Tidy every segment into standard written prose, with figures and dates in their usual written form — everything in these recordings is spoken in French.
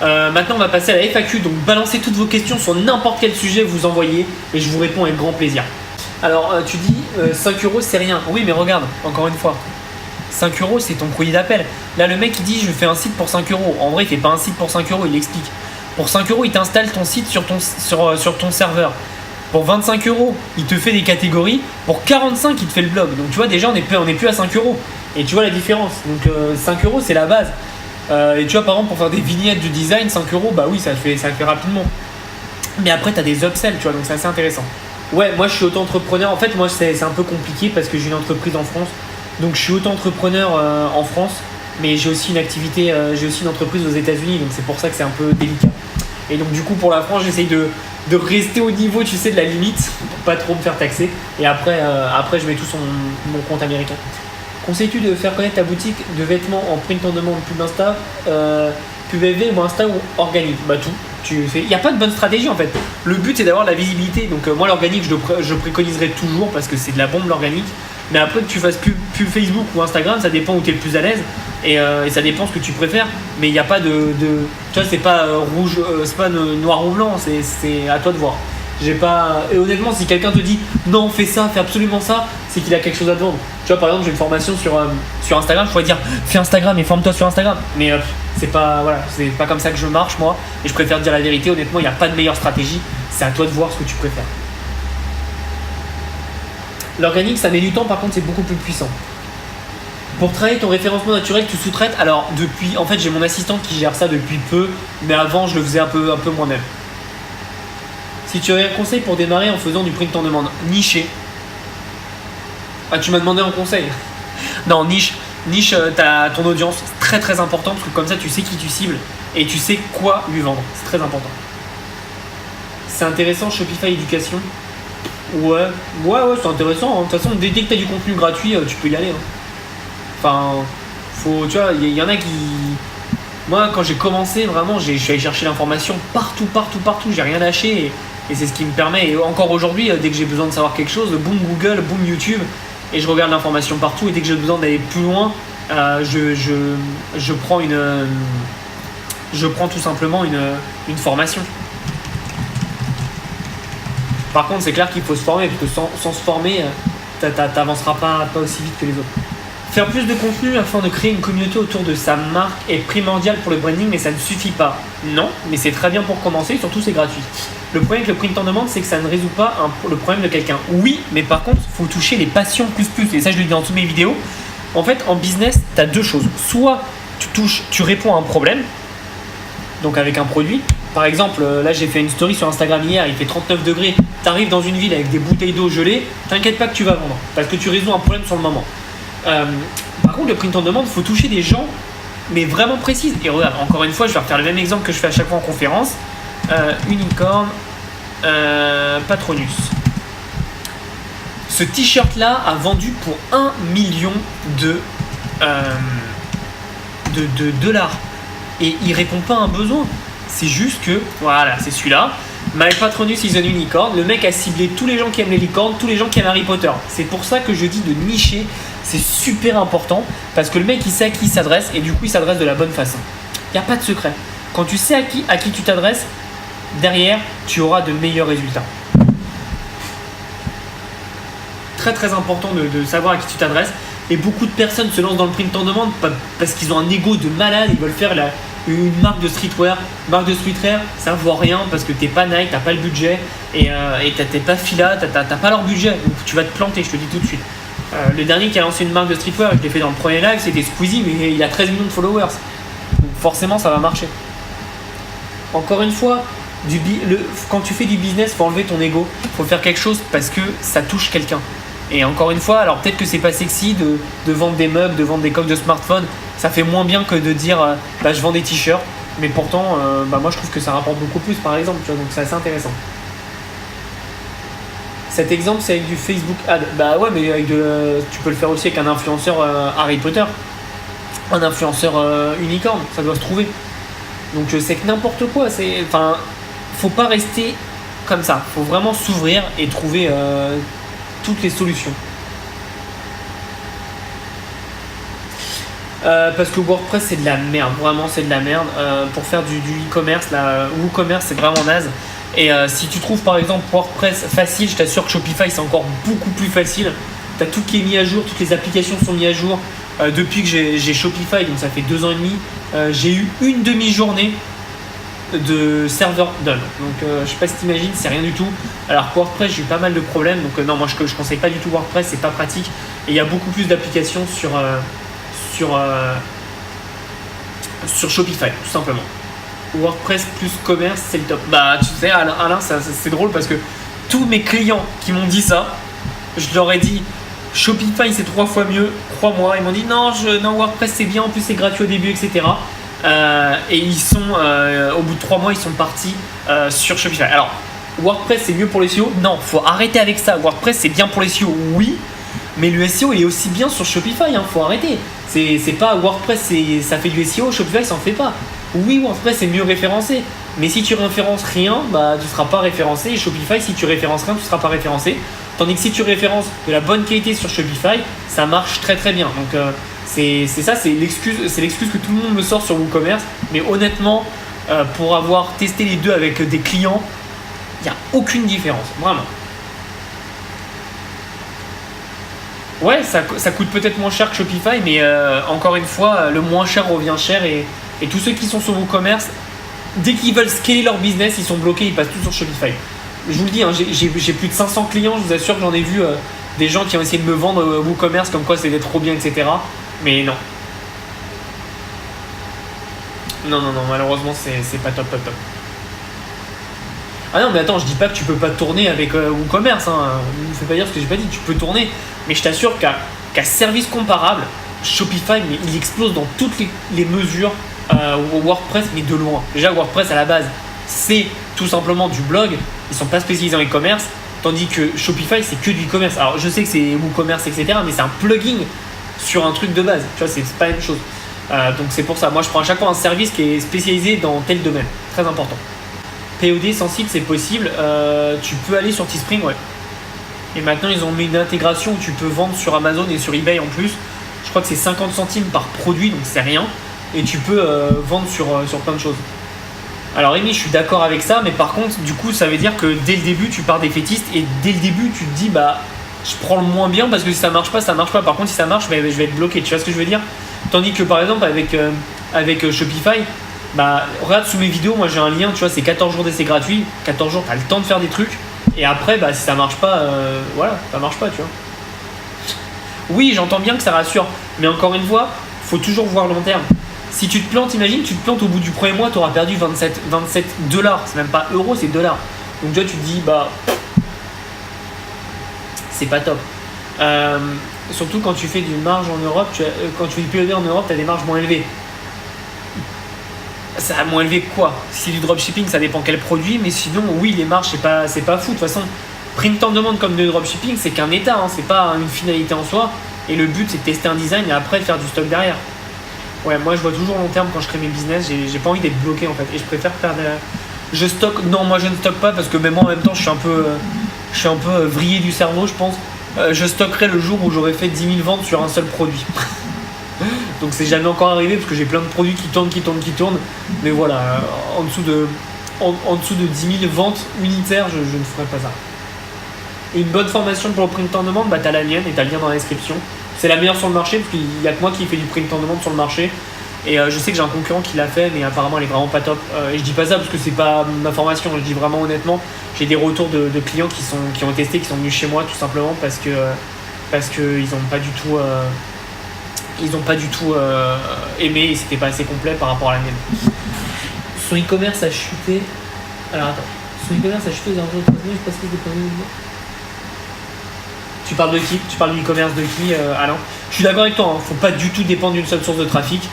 Maintenant, on va passer à la FAQ. Donc, balancez toutes vos questions sur n'importe quel sujet, vous envoyez et je vous réponds avec grand plaisir. Alors, tu dis 5 euros, c'est rien. Oui, mais regarde, encore une fois, 5 euros, c'est ton courrier d'appel. Là, le mec, il dit je fais un site pour 5 euros. En vrai, il fait pas un site pour 5 euros, il explique. Pour 5 euros, il t'installe ton site sur ton serveur. Pour 25 euros, il te fait des catégories. Pour 45, il te fait le blog. Donc, tu vois, déjà, on est plus à 5 euros. Et tu vois la différence. Donc, 5 euros, c'est la base. Et tu vois, par exemple, pour faire des vignettes de design, 5 euros, bah oui, ça le fait rapidement. Mais après, tu as des upsells, tu vois, donc c'est assez intéressant. Ouais, moi, je suis auto-entrepreneur. En fait, moi, c'est un peu compliqué parce que j'ai une entreprise en France. Donc, je suis auto-entrepreneur en France. Mais j'ai aussi une activité, j'ai aussi une entreprise aux États-Unis. Donc, c'est pour ça que c'est un peu délicat. Et donc, du coup, pour la France, j'essaye de rester au niveau, tu sais, de la limite pour pas trop me faire taxer. Et après je mets tout sur mon compte américain. Conseilles-tu de faire connaître ta boutique de vêtements en print on demande, pub Insta, pub FB ou Insta ou organique? Bah tout. Il n'y a pas de bonne stratégie en fait. Le but c'est d'avoir de la visibilité. Donc moi l'organique je préconiserais toujours parce que c'est de la bombe l'organique. Mais après que tu fasses pub Facebook ou Instagram, ça dépend où tu es le plus à l'aise et ça dépend ce que tu préfères. Mais il n'y a pas de tu vois, c'est pas rouge, c'est pas noir ou blanc, c'est à toi de voir. Et honnêtement, si quelqu'un te dit non, fais ça, fais absolument ça, c'est qu'il a quelque chose à te vendre. Tu vois, par exemple, j'ai une formation sur Instagram, je pourrais dire fais Instagram et forme-toi sur Instagram. Mais c'est pas comme ça que je marche moi. Et je préfère dire la vérité. Honnêtement, il n'y a pas de meilleure stratégie. C'est à toi de voir ce que tu préfères. L'organique, ça met du temps, par contre, c'est beaucoup plus puissant. Pour travailler ton référencement naturel, tu sous-traites. Alors, en fait, j'ai mon assistant qui gère ça depuis peu, mais avant, je le faisais un peu moi-même. Si tu avais un conseil pour démarrer en faisant du print en demande, nicher. Ah, tu m'as demandé un conseil. Non, niche, t'as ton audience, c'est très très important parce que comme ça tu sais qui tu cibles et tu sais quoi lui vendre. C'est très important. C'est intéressant, Shopify éducation. Ouais, c'est intéressant. Hein. De toute façon, dès que t'as du contenu gratuit, tu peux y aller. Hein. Enfin, tu vois, il y en a qui. Moi, quand j'ai commencé, vraiment, je suis allé chercher l'information partout. J'ai rien lâché et c'est ce qui me permet. Et encore aujourd'hui, dès que j'ai besoin de savoir quelque chose, boum Google, boum YouTube, et je regarde l'information partout. Et dès que j'ai besoin d'aller plus loin, je prends tout simplement une formation. Par contre, c'est clair qu'il faut se former parce que sans se former, t'avanceras pas aussi vite que les autres. Faire plus de contenu afin de créer une communauté autour de sa marque est primordial pour le branding, mais ça ne suffit pas. Non, mais c'est très bien pour commencer, surtout c'est gratuit. Le problème avec le print en demande, c'est que ça ne résout pas le problème de quelqu'un. Oui, mais par contre, il faut toucher les passions plus. Et ça, je le dis dans toutes mes vidéos. En fait, en business, tu as deux choses. Soit tu réponds à un problème, donc avec un produit. Par exemple, là, j'ai fait une story sur Instagram hier, il fait 39 degrés. Tu arrives dans une ville avec des bouteilles d'eau gelées, t'inquiète pas que tu vas vendre, parce que tu résous un problème sur le moment. Par contre, le print en demande, il faut toucher des gens, mais vraiment précises. Et regarde, encore une fois, je vais refaire le même exemple que je fais à chaque fois en conférence. Unicorn, Patronus. Ce t-shirt là a vendu pour 1 million de dollars. Et il répond pas à un besoin. C'est juste que, voilà, c'est celui-là. My Patronus is an unicorn. Le mec a ciblé tous les gens qui aiment les licornes, tous les gens qui aiment Harry Potter. C'est pour ça que je dis de nicher. C'est super important parce que le mec il sait à qui il s'adresse et du coup il s'adresse de la bonne façon. Il n'y a pas de secret. Quand tu sais à qui tu t'adresses, derrière tu auras de meilleurs résultats. Très très important de savoir à qui tu t'adresses. Et beaucoup de personnes se lancent dans le print en demande parce qu'ils ont un ego de malade. Ils veulent faire une marque de streetwear. Marque de streetwear, ça vaut rien parce que t'es pas Nike, t'as pas le budget et t'es pas Fila, t'as pas leur budget. Donc tu vas te planter, je te dis tout de suite. Le dernier qui a lancé une marque de streetwear, je l'ai fait dans le premier live, c'était Squeezie, mais il a 13 millions de followers. Donc forcément, ça va marcher. Encore une fois, quand tu fais du business, il faut enlever ton ego. Il faut faire quelque chose parce que ça touche quelqu'un. Et encore une fois, alors peut-être que c'est pas sexy de vendre des mugs, de vendre des coques de smartphone. Ça fait moins bien que de dire je vends des t-shirts. Mais pourtant, moi je trouve que ça rapporte beaucoup plus par exemple. Tu vois, donc c'est assez intéressant. Cet exemple, c'est avec du Facebook Ad. Bah ouais, mais tu peux le faire aussi avec un influenceur Harry Potter. Un influenceur unicorn, ça doit se trouver. Donc c'est que n'importe quoi. Faut pas rester comme ça. Faut vraiment s'ouvrir et trouver toutes les solutions. Parce que WordPress c'est de la merde, vraiment c'est de la merde. Pour faire du e-commerce, WooCommerce c'est vraiment naze. Et si tu trouves par exemple WordPress facile, je t'assure que Shopify c'est encore beaucoup plus facile. Tu as tout qui est mis à jour, toutes les applications sont mises à jour. Depuis que j'ai Shopify, donc ça fait 2 ans et demi, j'ai eu une demi-journée de serveur done. Donc je sais pas si t'imagines, c'est rien du tout. Alors WordPress, j'ai eu pas mal de problèmes. Donc non, moi je conseille pas du tout WordPress, c'est pas pratique. Et il y a beaucoup plus d'applications sur Shopify, tout simplement. WordPress plus commerce, c'est le top. Bah tu sais Alain, c'est drôle parce que tous mes clients qui m'ont dit ça, je leur ai dit Shopify c'est 3 fois mieux, crois-moi. Ils m'ont dit non, WordPress c'est bien, en plus c'est gratuit au début, etc. Et ils sont, au bout de 3 mois, ils sont partis sur Shopify. Alors, WordPress c'est mieux pour les SEO? Non, faut arrêter avec ça. WordPress c'est bien pour les SEO, oui, mais le SEO il est aussi bien sur Shopify, hein, faut arrêter. C'est pas WordPress, ça fait du SEO, Shopify ça en fait pas. Oui, WordPress est mieux référencé, mais si tu références rien, bah tu seras pas référencé. Et Shopify, si tu références rien, tu seras pas référencé. Tandis que si tu références de la bonne qualité sur Shopify, ça marche très très bien. Donc c'est ça, c'est l'excuse que tout le monde me sort sur WooCommerce. Mais honnêtement, pour avoir testé les deux avec des clients, il n'y a aucune différence, vraiment. Ouais, ça coûte peut-être moins cher que Shopify, mais encore une fois, le moins cher revient cher. Et tous ceux qui sont sur WooCommerce, dès qu'ils veulent scaler leur business, ils sont bloqués, ils passent tout sur Shopify. Je vous le dis, hein, j'ai plus de 500 clients, je vous assure que j'en ai vu des gens qui ont essayé de me vendre WooCommerce comme quoi c'était trop bien, etc. Mais non. Non, malheureusement, c'est pas top. Ah non, mais attends, je dis pas que tu peux pas tourner avec WooCommerce, hein. Ne me fais pas dire ce que j'ai pas dit, tu peux tourner. Mais je t'assure qu'à service comparable, Shopify, mais il explose dans toutes les mesures WordPress, mais de loin. Déjà, WordPress à la base, c'est tout simplement du blog, ils sont pas spécialisés en e-commerce, tandis que Shopify, c'est que du e-commerce. Alors, je sais que c'est WooCommerce, etc., mais c'est un plugin sur un truc de base, tu vois, c'est pas la même chose. Donc, c'est pour ça. Moi, je prends à chaque fois un service qui est spécialisé dans tel domaine. Très important. POD sans site, c'est possible. Tu peux aller sur Teespring, ouais. Et maintenant, ils ont mis une intégration où tu peux vendre sur Amazon et sur eBay en plus. Je crois que c'est 50 centimes par produit, donc c'est rien. Et tu peux vendre sur plein de choses. Alors Amy, je suis d'accord avec ça, mais par contre, du coup, ça veut dire que dès le début, tu pars défaitiste et dès le début, tu te dis, bah, je prends le moins bien parce que si ça marche pas, ça marche pas. Par contre, si ça marche, bah, je vais être bloqué. Tu vois ce que je veux dire? Tandis que par exemple, avec Shopify, bah, regarde sous mes vidéos, moi j'ai un lien, tu vois, c'est 14 jours d'essai gratuit. 14 jours, tu as le temps de faire des trucs. Et après, bah, si ça marche pas, voilà, ça marche pas, tu vois. Oui, j'entends bien que ça rassure, mais encore une fois, faut toujours voir long terme. Si tu te plantes, imagine, tu te plantes au bout du premier mois, tu auras perdu 27 dollars. C'est même pas euros, c'est dollars. Donc toi, tu te dis, bah, c'est pas top. Surtout quand tu fais du marge en Europe, quand tu fais du POD en Europe, tu as des marges moins élevées. Ça a moins élevé que quoi? Si c'est du dropshipping, ça dépend quel produit, mais sinon, oui, les marges, c'est pas fou. De toute façon, print en demande comme de dropshipping, c'est qu'un état, hein, c'est pas une finalité en soi. Et le but, c'est de tester un design et après de faire du stock derrière. Ouais, moi je vois toujours long terme quand je crée mes business, j'ai pas envie d'être bloqué en fait. Et je préfère faire je stocke. Non, moi je ne stocke pas parce que même moi en même temps, je suis un peu vrillé du cerveau, je pense. Je stockerai le jour où j'aurai fait 10 000 ventes sur un seul produit. Donc c'est jamais encore arrivé parce que j'ai plein de produits qui tournent. Mais voilà, en dessous de 10 000 ventes unitaires, je ne ferai pas ça. Une bonne formation pour le print en demande, bah t'as la mienne et t'as le lien dans la description. C'est la meilleure sur le marché parce qu'il n'y a que moi qui fait du print en demande sur le marché. Et je sais que j'ai un concurrent qui l'a fait, mais apparemment elle est vraiment pas top. Et je dis pas ça parce que c'est pas ma formation, je dis vraiment honnêtement. J'ai des retours de clients qui ont testé, qui sont venus chez moi tout simplement parce que ils n'ont pas du tout aimé et c'était pas assez complet par rapport à la mienne. Son e-commerce a chuté. Alors attends, son e-commerce a chuté aux alentours de 3 000, je sais pas ce que j'ai pas vu. Tu parles de qui? Tu parles du e-commerce de qui, Alain? Je suis d'accord avec toi, hein, faut pas du tout dépendre d'une seule source de trafic.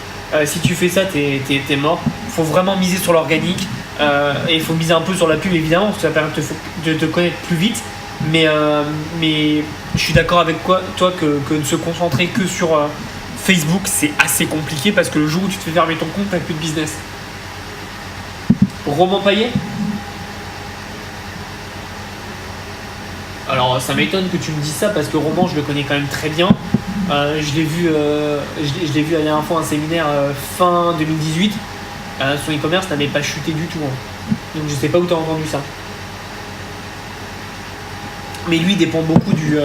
Si tu fais ça, t'es mort. Faut vraiment miser sur l'organique et il faut miser un peu sur la pub évidemment parce que ça permet de te connaître plus vite. Mais je suis d'accord avec toi que de se concentrer que sur Facebook, c'est assez compliqué parce que le jour où tu te fais fermer ton compte, t'as plus de business. Roman Payet? Alors ça m'étonne que tu me dises ça parce que Roman je le connais quand même très bien. Je l'ai vu la dernière fois un séminaire fin 2018. Son e-commerce n'avait pas chuté du tout. Hein. Donc je sais pas où tu as entendu ça. Mais lui, il dépend beaucoup du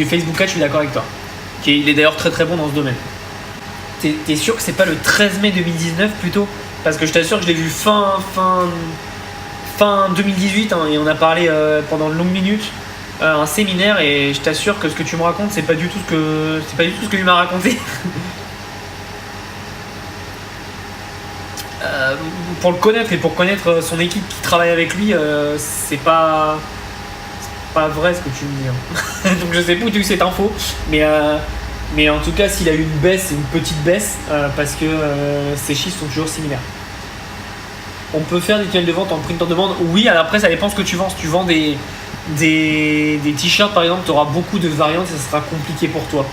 Facebook Ads, je suis d'accord avec toi. Il est d'ailleurs très très bon dans ce domaine. T'es sûr que c'est pas le 13 mai 2019 plutôt? Parce que je t'assure que je l'ai vu fin 2018 hein, et on a parlé pendant de longues minutes un séminaire et je t'assure que ce que tu me racontes c'est pas du tout ce que lui m'a raconté. Pour le connaître et pour connaître son équipe qui travaille avec lui, c'est pas vrai ce que tu me dis. Hein. Donc je sais pas où tu as eu cette info, mais en tout cas s'il a eu une baisse, c'est une petite baisse parce que ses chiffres sont toujours similaires. On peut faire des tunnels de vente en print en demande. Oui, alors après ça dépend ce que tu vends. Si tu vends des t-shirts par exemple, tu auras beaucoup de variantes et ça sera compliqué pour toi.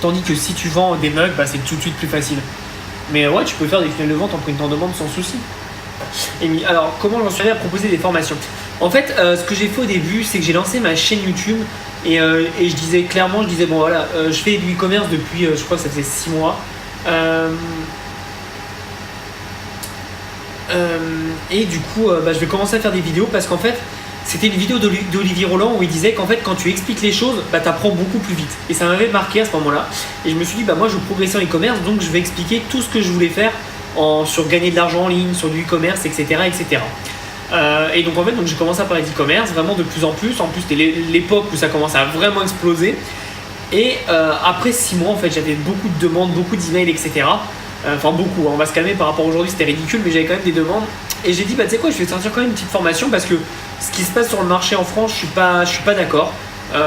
Tandis que si tu vends des mugs, c'est tout de suite plus facile. Mais ouais, tu peux faire des tunnels de vente en print en demande sans souci. Et oui, alors comment j'en suis arrivé à proposer des formations? En fait, ce que j'ai fait au début, c'est que j'ai lancé ma chaîne YouTube et je disais clairement, bon voilà, je fais du e-commerce depuis, je crois que ça fait 6 mois. Et du coup, je vais commencer à faire des vidéos parce qu'en fait, c'était une vidéo d'Olivier Roland où il disait qu'en fait, quand tu expliques les choses, t'apprends beaucoup plus vite. Et ça m'avait marqué à ce moment-là. Et je me suis dit, moi, je veux progresser en e-commerce, donc je vais expliquer tout ce que je voulais faire sur gagner de l'argent en ligne, sur du e-commerce, etc., etc. Et donc en fait, j'ai commencé à parler d'e-commerce vraiment de plus en plus. En plus, c'était l'époque où ça commençait à vraiment exploser. Et après 6 mois, en fait, j'avais beaucoup de demandes, beaucoup d'emails, etc. Enfin beaucoup, on va se calmer par rapport à aujourd'hui, c'était ridicule, mais j'avais quand même des demandes. Et j'ai dit, tu sais quoi, je vais sortir quand même une petite formation parce que ce qui se passe sur le marché en France, je suis pas d'accord.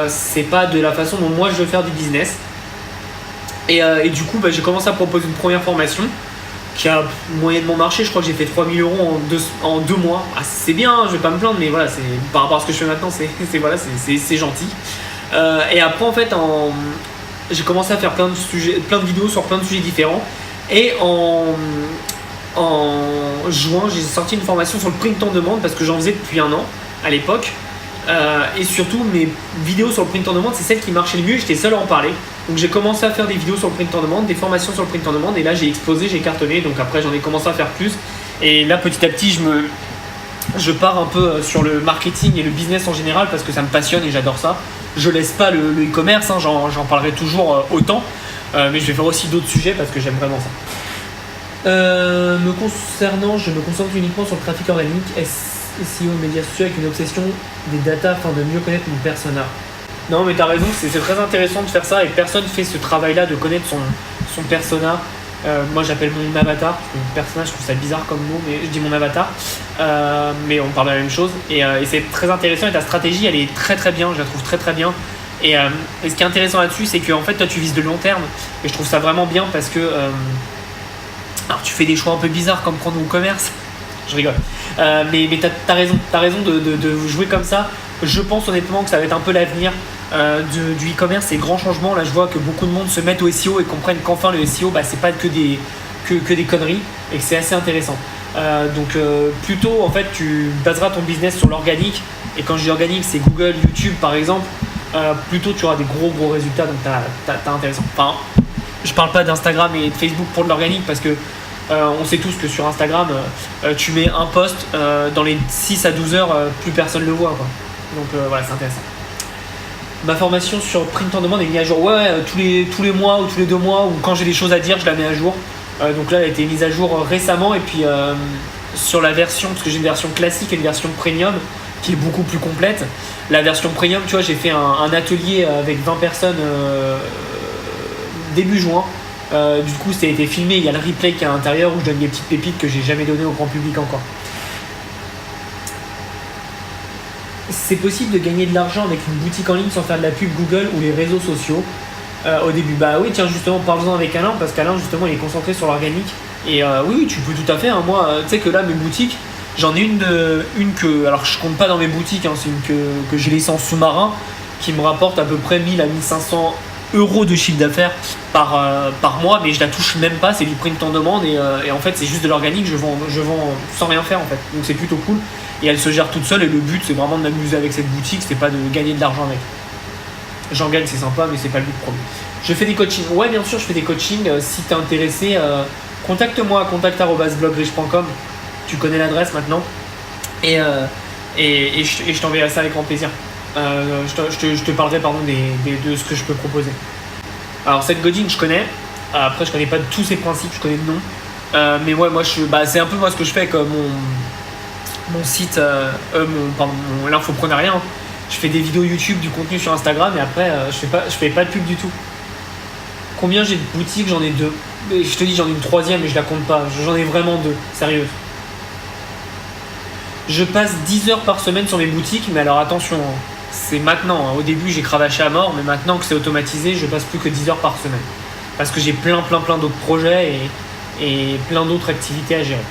C'est pas de la façon dont moi je veux faire du business. Et du coup, j'ai commencé à proposer une première formation qui a moyennement marché. Je crois que j'ai fait 3 000 euros en 2 mois. C'est bien, je vais pas me plaindre, mais voilà, par rapport à ce que je fais maintenant, c'est gentil. Et après, en fait, j'ai commencé à faire plein de vidéos sur plein de sujets différents. Et en juin, j'ai sorti une formation sur le print en demande parce que j'en faisais depuis 1 an à l'époque. Et surtout, mes vidéos sur le print en demande, c'est celles qui marchaient le mieux. J'étais seul à en parler. Donc j'ai commencé à faire des vidéos sur le print en demande, des formations sur le print en demande. Et là, j'ai explosé, j'ai cartonné. Donc après, j'en ai commencé à faire plus. Et là, petit à petit, je pars un peu sur le marketing et le business en général parce que ça me passionne et j'adore ça. Je laisse pas le e-commerce, hein, j'en parlerai toujours autant. Mais je vais faire aussi d'autres sujets parce que j'aime vraiment ça. Me concernant, je me concentre uniquement sur le trafic organique, SEO, médias sociaux avec une obsession des data afin de mieux connaître mon persona. Non mais t'as raison, c'est très intéressant de faire ça et personne fait ce travail-là de connaître son persona. Moi j'appelle mon avatar, parce que personnage je trouve ça bizarre comme mot, mais je dis mon avatar. Mais on parle de la même chose et c'est très intéressant et ta stratégie elle est très très bien, je la trouve très très bien. Et ce qui est intéressant là-dessus, c'est que en fait, toi, tu vises de long terme. Et je trouve ça vraiment bien parce que alors, tu fais des choix un peu bizarres comme prendre mon commerce. Je rigole. Mais t'as raison. T'as raison de jouer comme ça. Je pense honnêtement que ça va être un peu l'avenir du e-commerce et grand changement. Là, je vois que beaucoup de monde se mettent au SEO et comprennent qu'enfin le SEO, c'est pas que des conneries et que c'est assez intéressant. Donc plutôt, en fait, tu baseras ton business sur l'organique. Et quand je dis organique, c'est Google, YouTube, par exemple. Plutôt tu auras des gros résultats, donc t'as intéressant. Enfin, je parle pas d'Instagram et de Facebook pour de l'organique parce que on sait tous que sur Instagram tu mets un post dans les 6 à 12 heures plus personne le voit quoi. Donc voilà, c'est intéressant. Ma formation sur print en demande est mise à jour tous les mois ou tous les 2 mois ou quand j'ai des choses à dire je la mets à jour. Donc là elle a été mise à jour récemment et puis sur la version, parce que j'ai une version classique et une version premium qui est beaucoup plus complète. La version premium, tu vois, j'ai fait un atelier avec 20 personnes début juin. Du coup, ça a été filmé, il y a le replay qui est à l'intérieur où je donne des petites pépites que j'ai jamais données au grand public encore. C'est possible de gagner de l'argent avec une boutique en ligne sans faire de la pub Google ou les réseaux sociaux au début. Oui, tiens, justement, parle-en avec Alain parce qu'Alain, justement, il est concentré sur l'organique. Et oui, tu peux tout à fait. Hein. Moi, tu sais que là, mes boutiques, j'en ai une que, alors je compte pas dans mes boutiques, hein, c'est une que j'ai laissée en sous-marin qui me rapporte à peu près 1000 à 1500 euros de chiffre d'affaires par mois, mais je la touche même pas, c'est du print en demande et en fait c'est juste de l'organique, je vends sans rien faire en fait, donc c'est plutôt cool et elle se gère toute seule et le but c'est vraiment de m'amuser avec cette boutique, c'est pas de gagner de l'argent avec. J'en gagne, c'est sympa, mais c'est pas le but premier. Je fais des coachings, ouais bien sûr je fais des coachings, si t'es intéressé, contacte-moi à contact@blogriche.com, tu connais l'adresse maintenant et je t'enverrai ça avec grand plaisir. Je te parlerai de ce que je peux proposer. Alors Seth Godin je connais, après je connais pas tous ses principes, je connais le nom, mais ouais moi c'est un peu moi ce que je fais avec mon site, l'infoprenariat, hein. Je fais des vidéos YouTube, du contenu sur Instagram et après je fais pas de pub du tout. Combien j'ai de boutiques? J'en ai 2. Et je te dis j'en ai une 3e mais je la compte pas, j'en ai vraiment 2, sérieux. Je passe 10 heures par semaine sur mes boutiques, mais alors attention, hein, c'est maintenant, hein. Au début j'ai cravaché à mort, mais maintenant que c'est automatisé, je passe plus que 10 heures par semaine. Parce que j'ai plein d'autres projets et plein d'autres activités à gérer.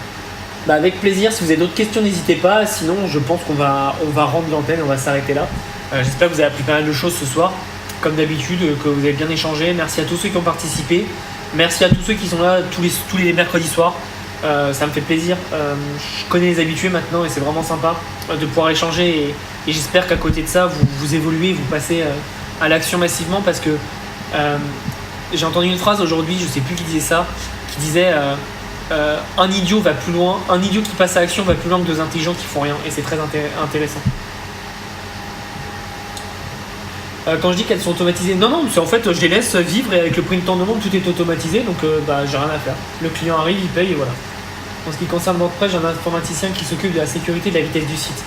Bah avec plaisir, si vous avez d'autres questions, n'hésitez pas. Sinon, je pense qu'on va rendre l'antenne, on va s'arrêter là. J'espère que vous avez appris pas mal de choses ce soir, comme d'habitude, que vous avez bien échangé. Merci à tous ceux qui ont participé. Merci à tous ceux qui sont là tous les mercredis soirs. Ça me fait plaisir. Je connais les habitués maintenant et c'est vraiment sympa de pouvoir échanger. Et j'espère qu'à côté de ça, vous évoluez, vous passez à l'action massivement parce que j'ai entendu une phrase aujourd'hui, je sais plus qui disait ça, qui disait un idiot va plus loin, un idiot qui passe à l'action va plus loin que 2 intelligents qui font rien, et c'est très intéressant. Quand je dis qu'elles sont automatisées, non, c'est en fait je les laisse vivre et avec le print en demande tout est automatisé, donc j'ai rien à faire. Le client arrive, il paye et voilà. En ce qui concerne WordPress, j'ai un informaticien qui s'occupe de la sécurité et de la vitesse du site.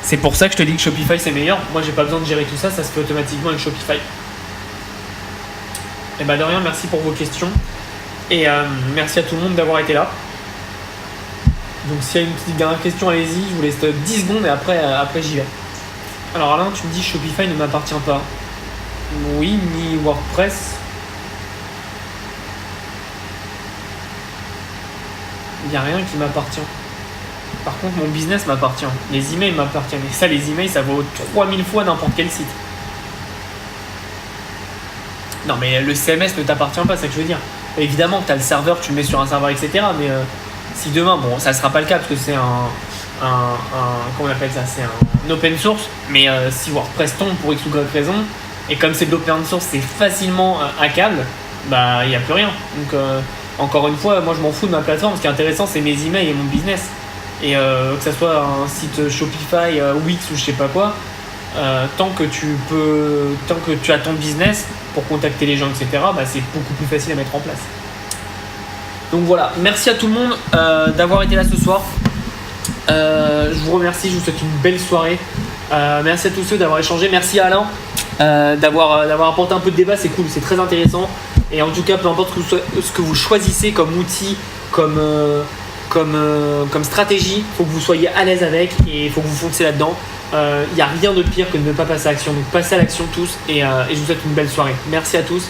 C'est pour ça que je te dis que Shopify c'est meilleur. Moi j'ai pas besoin de gérer tout ça, ça se fait automatiquement avec Shopify. Et bah de rien, merci pour vos questions. Et merci à tout le monde d'avoir été là. Donc s'il y a une petite dernière question, allez-y, je vous laisse 10 secondes et après j'y vais. Alors Alain, tu me dis Shopify ne m'appartient pas. Oui, ni WordPress. Il n'y a rien qui m'appartient. Par contre, mon business m'appartient. Les emails m'appartiennent. Et ça, les emails, ça vaut 3000 fois n'importe quel site. Non, mais le CMS ne t'appartient pas, c'est ça que je veux dire. Évidemment que tu as le serveur, tu le mets sur un serveur, etc. Mais si demain, bon, ça ne sera pas le cas parce que c'est comment on appelle ça, c'est un open source. Mais si WordPress tombe pour X ou Y raison, et comme c'est de l'open source, c'est facilement hackable, bah il n'y a plus rien. Donc encore une fois, moi je m'en fous de ma plateforme. Ce qui est intéressant, c'est mes emails et mon business. Et que ça soit un site Shopify, Wix ou je sais pas quoi, tant que tu as ton business pour contacter les gens, etc., bah, c'est beaucoup plus facile à mettre en place. Donc voilà, merci à tout le monde d'avoir été là ce soir. Je vous remercie, je vous souhaite une belle soirée. Merci à tous ceux d'avoir échangé. Merci à Alain d'avoir apporté un peu de débat, c'est cool, c'est très intéressant. Et en tout cas, peu importe ce que vous choisissez comme outil, comme stratégie, il faut que vous soyez à l'aise avec et il faut que vous foncez là-dedans. Il n'y a rien de pire que de ne pas passer à l'action. Donc passez à l'action tous et je vous souhaite une belle soirée. Merci à tous.